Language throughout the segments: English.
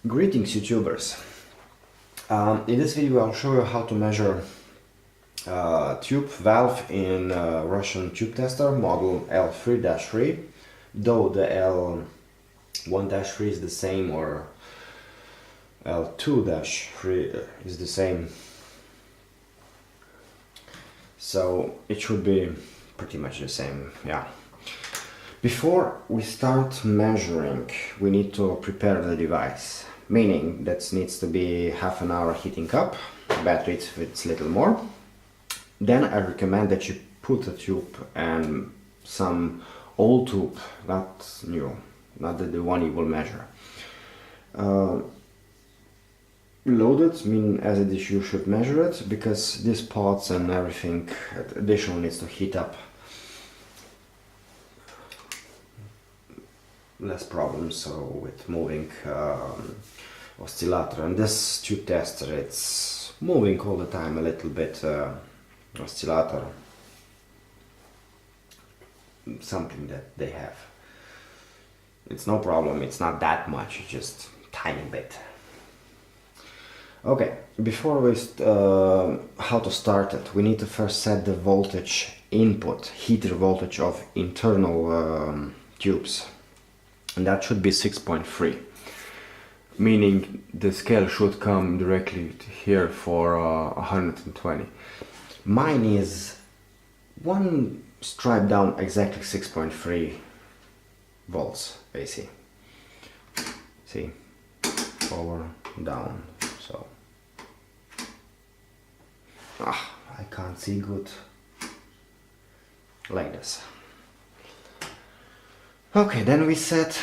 Greetings YouTubers. In this video I'll show you how to measure tube valve in Russian tube tester model L3-3, though the L1-3 is the same or L2-3 is the same, so it should be pretty much the same, yeah. Before we start measuring, we need to prepare the device, meaning that needs to be half an hour heating up, battery if it's a little more. Then I recommend that you put a tube and some old tube, not new, not the one you will measure. Loaded, mean as it is you should measure it, because these pots and everything additional needs to heat up. Less problems so with moving oscillator, and this tube tester, it's moving all the time a little bit oscillator, something that they have. It's no problem, it's not that much, it's just tiny bit. Okay, before we how to start it, we need to first set the voltage input, heater voltage of internal tubes. And that should be 6.3, meaning the scale should come directly here for 120. Mine is one stripe down, exactly 6.3 volts AC. See, over, down, so. I can't see good like this. Okay, then we set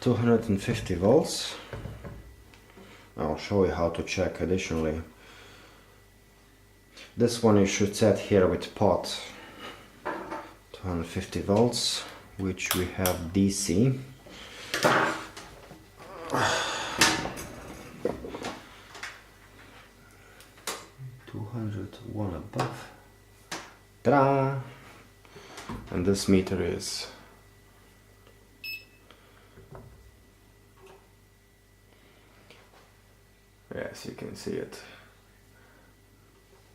250 volts. I'll show you how to check additionally. This one you should set here with pot 250 volts, which we have DC. One above. Ta-da! And this meter is yes, you can see it,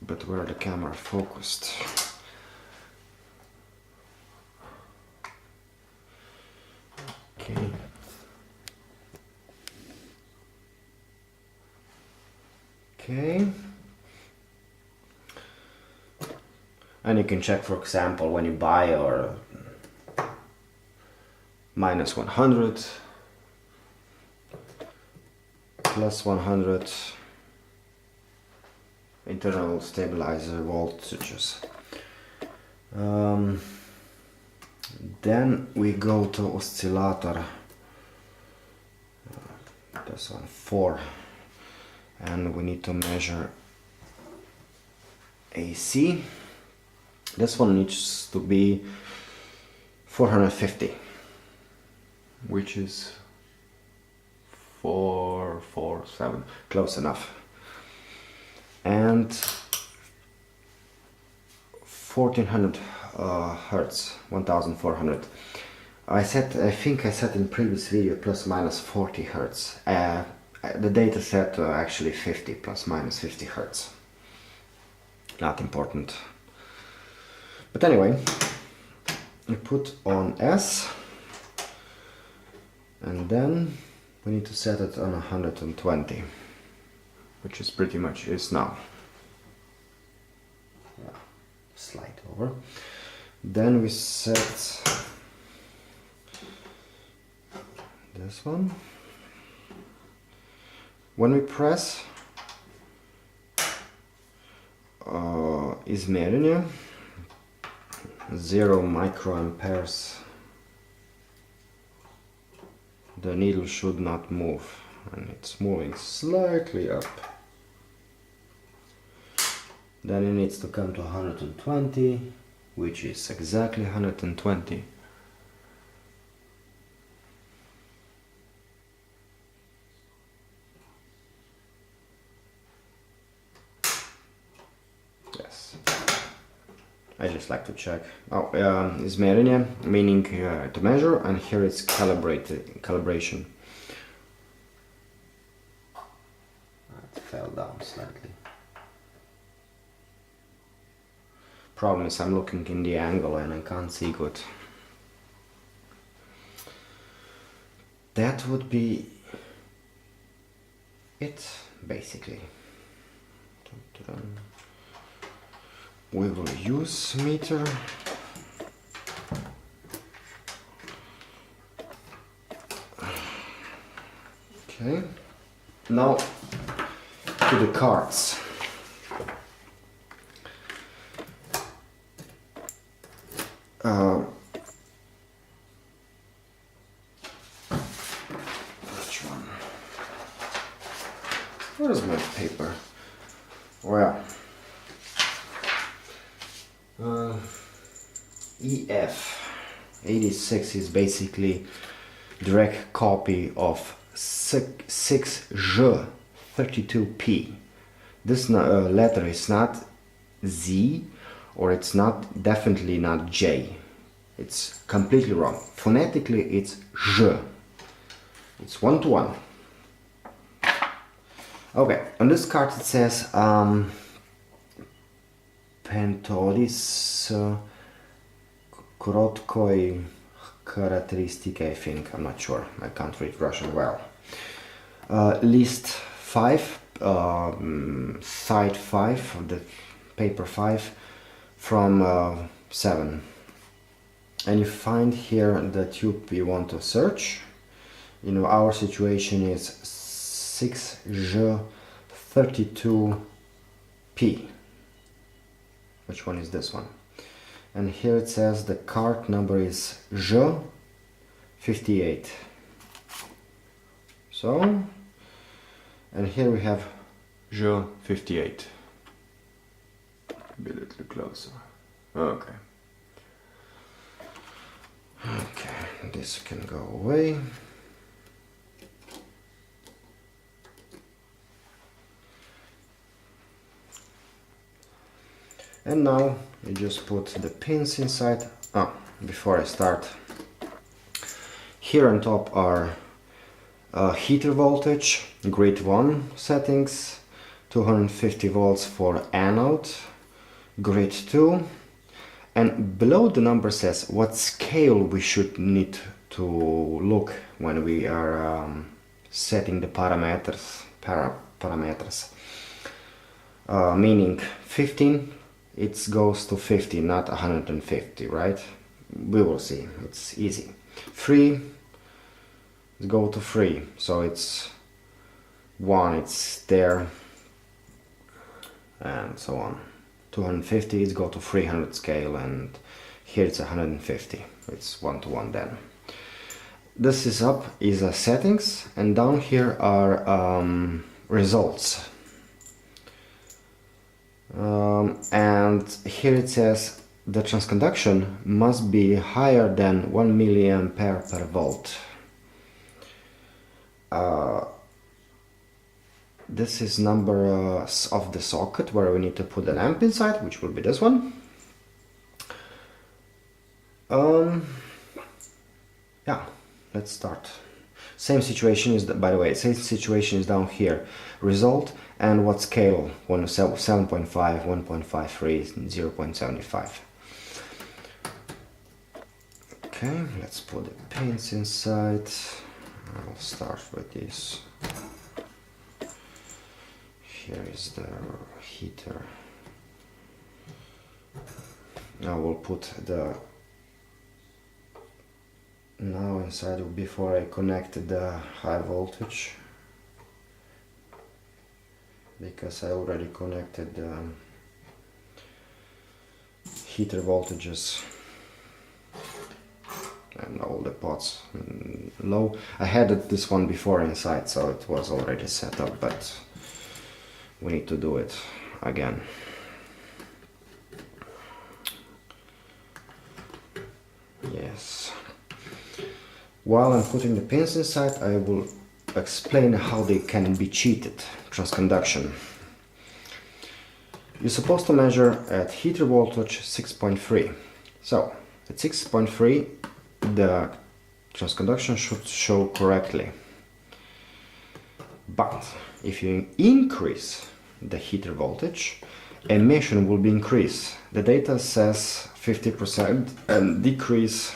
but where the camera focused. Okay. Okay. And you can check, for example, when you buy or minus 100, plus 100, internal stabilizer voltages. Then we go to oscillator, this one 4, and we need to measure AC. This one needs to be 450, which is 447, close enough. And 1400 hertz, 1400. I think I said in previous video plus minus 40 hertz. The data set actually 50 plus minus 50 hertz. Not important. But anyway, we put on S, and then we need to set it on 120, which is pretty much is now. Yeah, slide over. Then we set this one. When we press измерение, 0 microamperes, the needle should not move, and it's moving slightly up. Then it needs to come to 120, which is exactly 120. Yes. I just like to check. Oh, измерение, meaning to measure, and here it's calibration. fell down slightly. Problem is I'm looking in the angle and I can't see good. That would be it, basically. We will use meter. Okay, now to the cards. Which one? Where's my paper? Well, EF86 is basically direct copy of 6J32P. This letter is not Z, or it's not definitely not J. It's completely wrong. Phonetically it's J. It's 1 to 1. Okay, on this card it says Pentodis krotkoj charakteristike, I think. I'm not sure. I can't read Russian well. List 5, side 5 of the paper 5 from 7. And you find here the tube you want to search. You know, our situation is 6J32P. Which one is this one? And here it says the card number is J58. So, and here we have J58. Be a little closer. Okay. Okay, this can go away. And now you just put the pins inside. Before I start, here on top are heater voltage, grid 1 settings, 250 volts for anode, grid 2, and below the number says what scale we should need to look when we are setting the parameters. Meaning 15, it goes to 50, not 150, right? We will see, it's easy. 3, go to 3, so it's 1, it's there, and so on. 250, it's go to 300 scale, and here it's 150, it's 1 to 1 then. This is up is settings, and down here are results. And here it says the transconduction must be higher than 1 milliampere per volt. This is number of the socket where we need to put the lamp inside, which will be this one. Yeah, let's start. Same situation is, by the way, same situation is down here. Result and what scale? 7.5, 1.53, 0.75. Okay, let's put the pins inside. I'll start with this. Here is the heater. Now we'll put the now inside before I connect the high voltage, because I already connected the heater voltages and all the pots low. I had this one before inside, so it was already set up, but we need to do it again. Yes. While I'm putting the pins inside, I will explain how they can be cheated. Transconduction. You're supposed to measure at heater voltage 6.3. So at 6.3 the transconduction should show correctly. But if you increase the heater voltage, emission will be increased. The data says 50% and decrease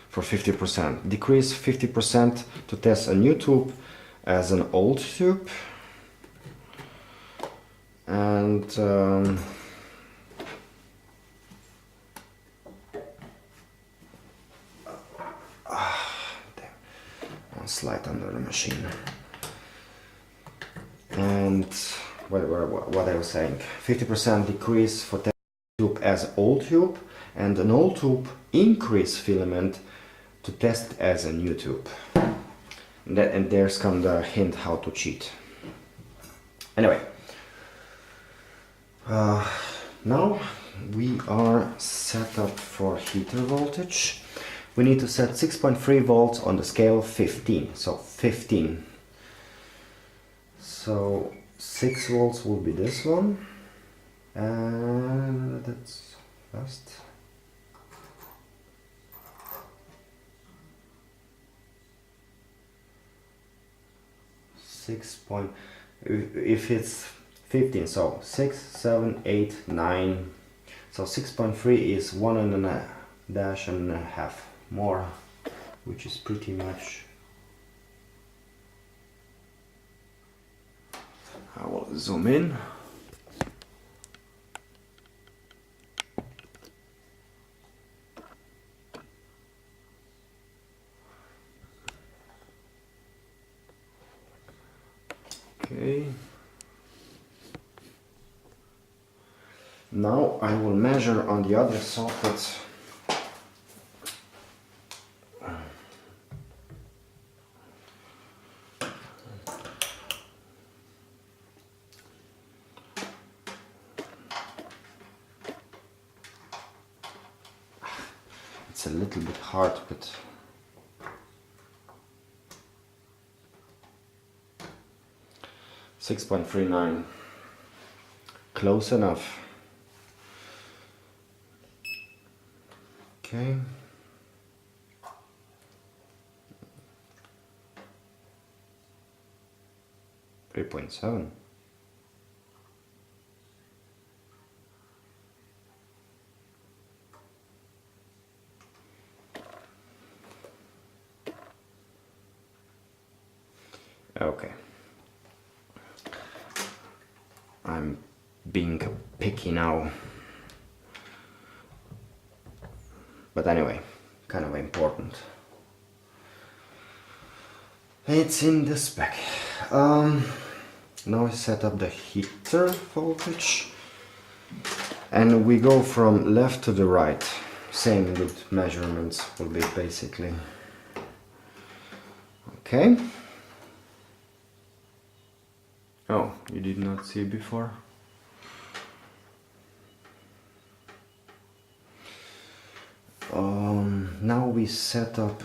for 50%. Decrease 50% to test a new tube as an old tube. And slide under the machine. And what I was saying, 50% decrease for test tube as old tube, and an old tube increase filament to test as a new tube. And there's come the hint how to cheat. Anyway, now we are set up for heater voltage. We need to set 6.3 volts on the scale 15. So 15. So 6 volts will be this one. And that's fast. If it's 15, so 6, 7, 8, 9. So 6.3 is 1.5 more, which is pretty much. I will zoom in. Okay. Now I will measure on the other socket. It's a little bit hard, but 6.39, close enough. Okay. .7. Okay. I'm being picky now. But anyway, kind of important. It's in the spec. Now I set up the heater voltage. And we go from left to the right. Same with measurements will be basically. Okay. Oh, you did not see before? Now we set up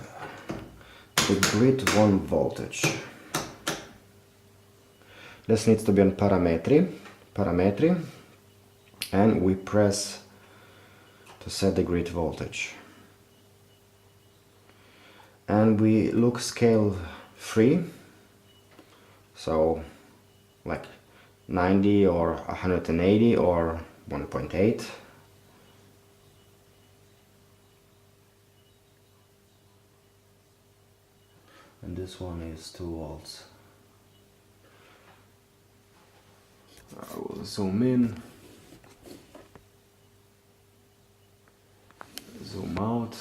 the grid 1 voltage. This needs to be on parametry, and we press to set the grid voltage. And we look scale 3, so like 90 or 180 or 1.8. And this one is 2 volts. I will zoom in, zoom out.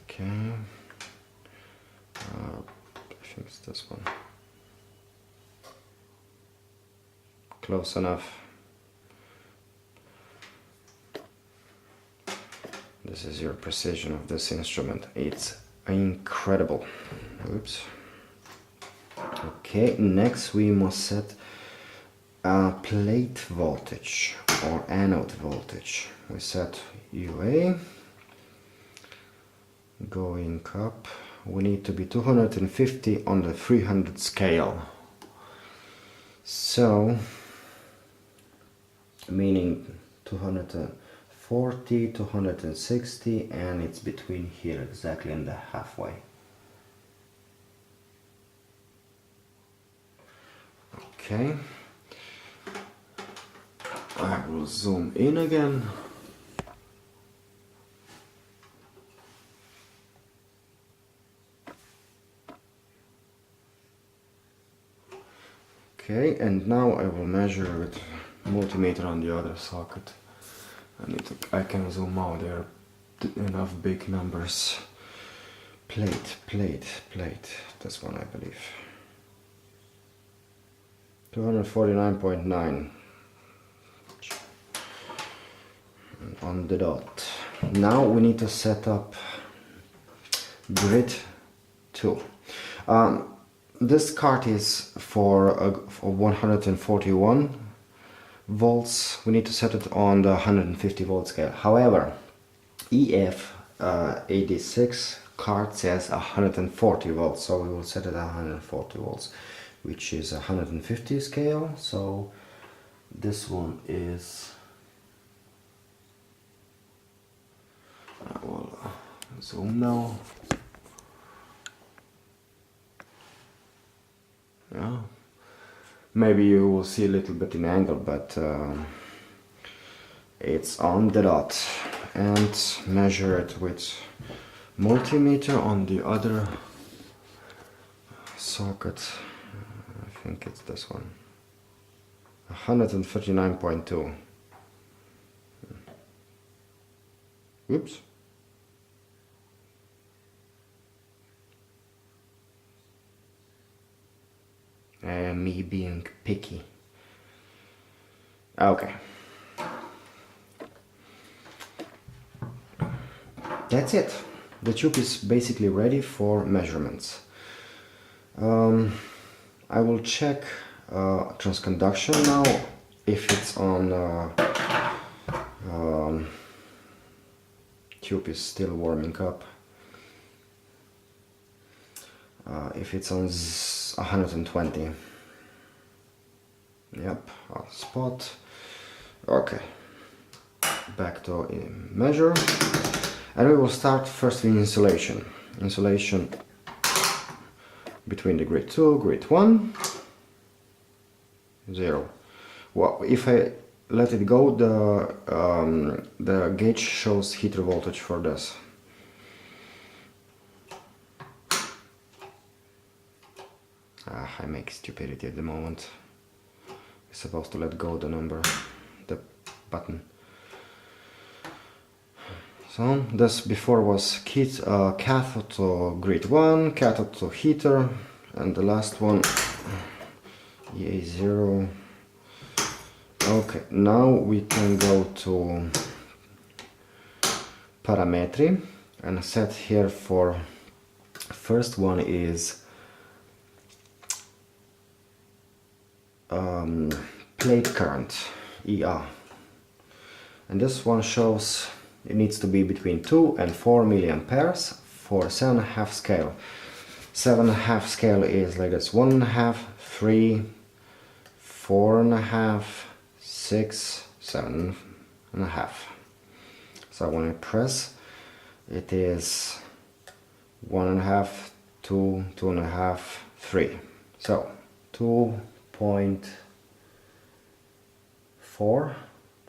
Okay. I think it's this one. Close enough. This is your precision of this instrument. It's incredible. Oops. Okay, next we must set a plate voltage or anode voltage. We set UA. Going up, we need to be 250 on the 300 scale. So, meaning 240, 260, and it's between here, exactly in the halfway. Okay, I will zoom in again. Okay, and now I will measure with multimeter on the other socket. I can zoom out, there are enough big numbers. Plate, this one I believe. 249.9 on the dot. Now we need to set up grid 2. This card is for 141 volts. We need to set it on the 150 volt scale. However, EF86 card says 140 volts, so we will set it at 140 volts, which is 150 scale. So this one is, I will zoom now. Yeah, maybe you will see a little bit in angle, but it's on the dot. And measure it with multimeter on the other socket. I think it's this one. 139.2. Oops. Me being picky. Okay. That's it. The tube is basically ready for measurements. I will check transconduction now, if it's on tube is still warming up. If it's on 120. Yep, on spot. Okay, back to measure, and we will start first with insulation. Insulation between the grid 2, grid 1, 0. Well, if I let it go, the gauge shows heater voltage for this. I make stupidity at the moment. I'm supposed to let go the number, the button. So this before was cathode to grid 1, cathode to heater, and the last one EA0. Okay, now we can go to parametry and set here for first one is plate current, ER, and this one shows it needs to be between 2 and 4 milliamperes for 7.5 scale. 7.5 scale is like this: 1.5, 3, 4.5, 6, 7.5. So when I press, it is 1.5, 2, 2.5, 3. So 2.4,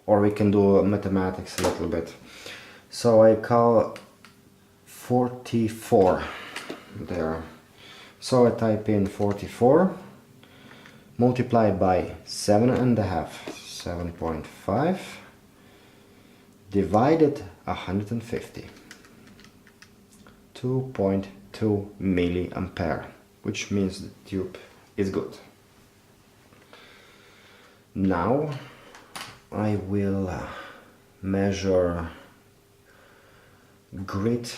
or we can do mathematics a little bit. So I call 44 there. So I type in 44 multiplied by 7.5, 7.5 divided 150, 2.2 milliampere, which means the tube is good. Now I will measure grid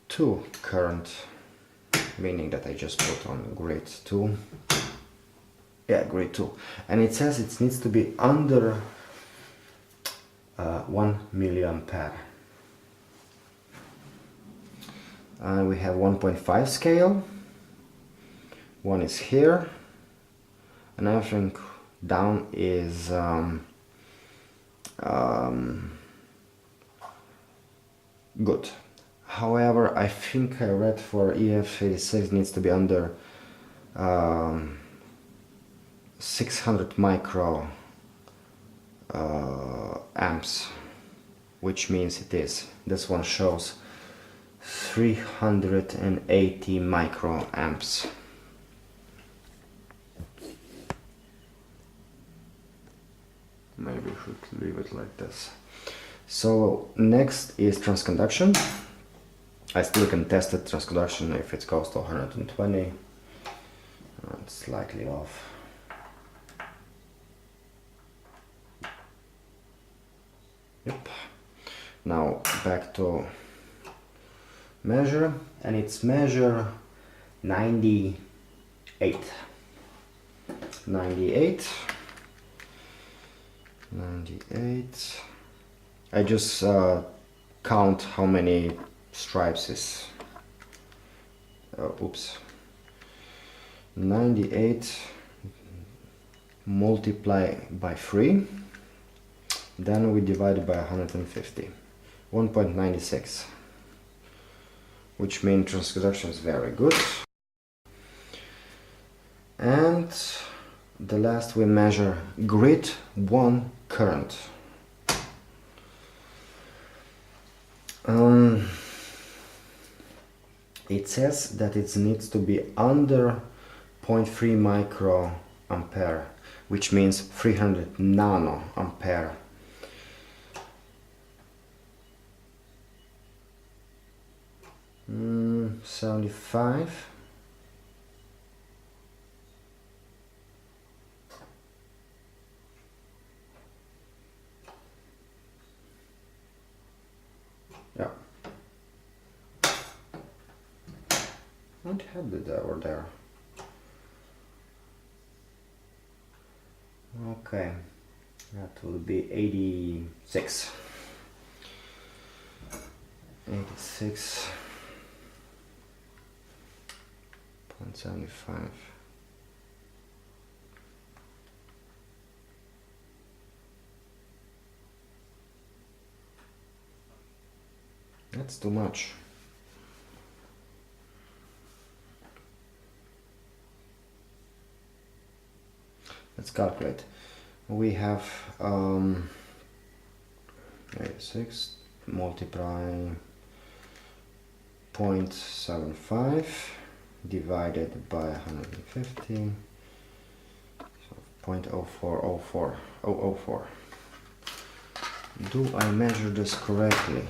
2 current, meaning that I just put on grid 2. Yeah, grid 2, and it says it needs to be under 1 milliampere. And we have 1.5 scale. One is here, and everything down is good. However, I think I read for EF86 needs to be under 600 micro amps, which means it is. This one shows 380 micro amps. Maybe we should leave it like this. So next is transconduction. I still can test the transconduction if it goes to 120. It's slightly off. Yep. Now back to measure, and it's measure 98. 98. I just count how many stripes is. Oops. 98 multiply by 3, then we divide it by 150. 1.96, which means transconduction is very good. And the last we measure grid 1 current. It says that it needs to be under 0.3 microampere, which means 300 nanoampere. Mm, 75. Yeah. What had it over there? Okay, that will be 86. 86.75. That's too much. Let's calculate. We have 86 multiply 0.75 divided by 150, so 0.0404004. Do I measure this correctly?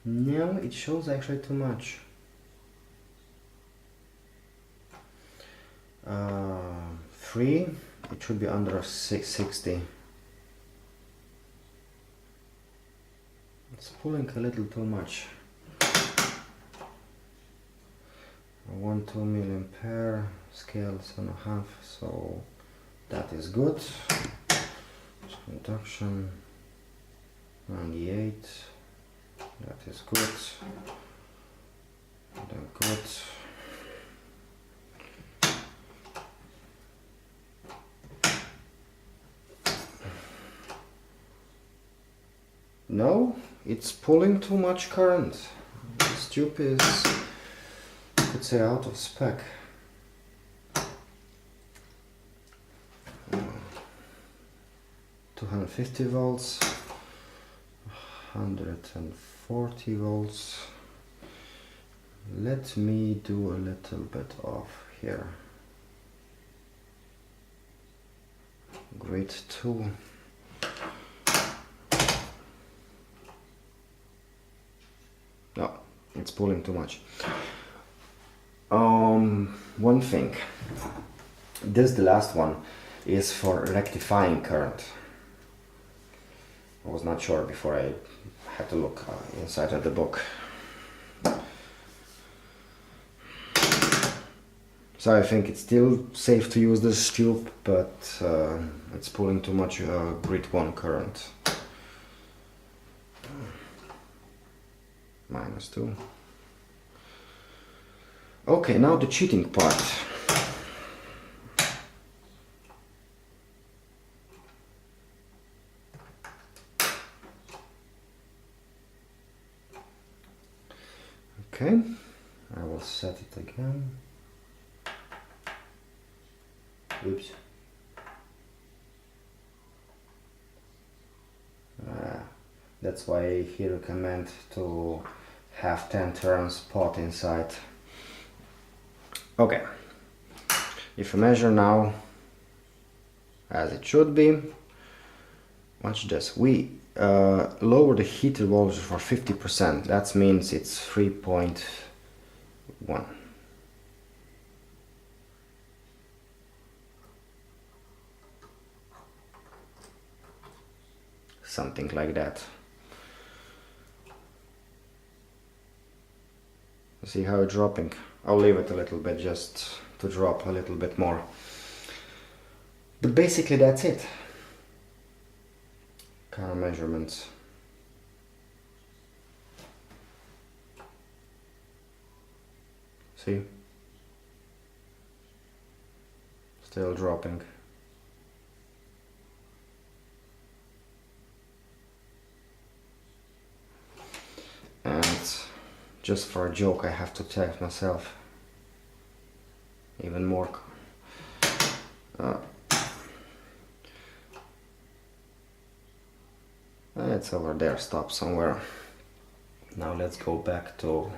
No, it shows actually too much. 3, it should be under 660. It's pulling a little too much. 1.2 milliampere, scale 7.5, so that is good. Conduction 98. That is good. Then good. No, it's pulling too much current. This tube is, I could say, out of spec. 250 volts. 140 volts. Let me do a little bit of here. Grid 2. No, it's pulling too much. One thing. This, the last one, is for rectifying current. I was not sure before I had to look inside of the book. So I think it's still safe to use this tube, but it's pulling too much grid 1 current. -2. Okay, now the cheating part. Okay, I will set it again. Oops. That's why he recommend to have 10 turns pot inside. Okay, if you measure now as it should be, watch this, we lower the heater voltage for 50%, that means it's 3.1. Something like that. See how it's dropping? I'll leave it a little bit just to drop a little bit more. But basically that's it. Kind of measurements. See? Still dropping. And just for a joke I have to test myself even more. It's over there, stop somewhere. Now let's go back to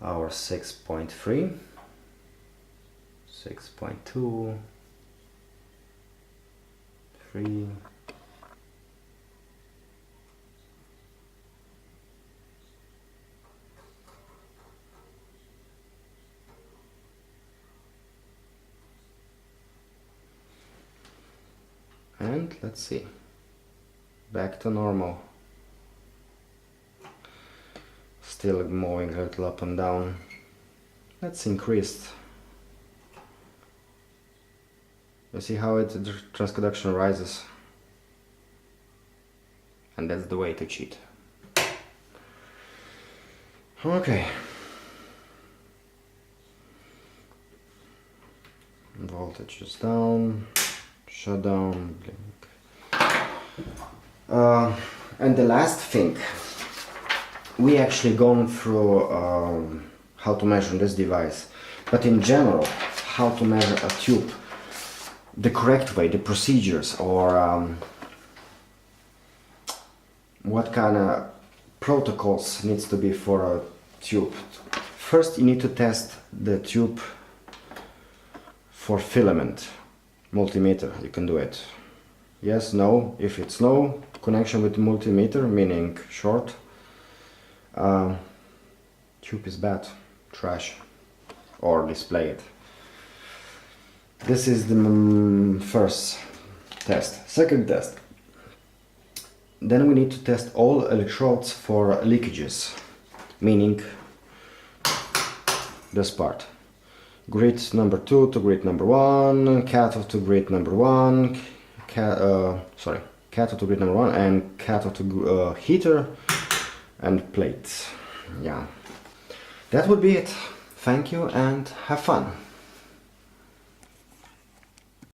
our 6.3, 6.2, 3, and let's see, back to normal. Still moving a little up and down. Let's increase. You see how the transconduction rises? And that's the way to cheat. Okay. Voltage is down. Shut down. Blink. And the last thing. We actually gone through how to measure this device, but in general, how to measure a tube, the correct way, the procedures, or what kind of protocols needs to be for a tube. First, you need to test the tube for filament. Multimeter, you can do it. Yes, no. If it's no connection with the multimeter, meaning short, tube is bad, trash, or display it. This is the first test. Second test. Then we need to test all electrodes for leakages, meaning this part. Grid number 2 to grid number 1, cathode to grid number 1, cathode to grid number 1, and cathode to heater and plates. Yeah, that would be it. Thank you and have fun.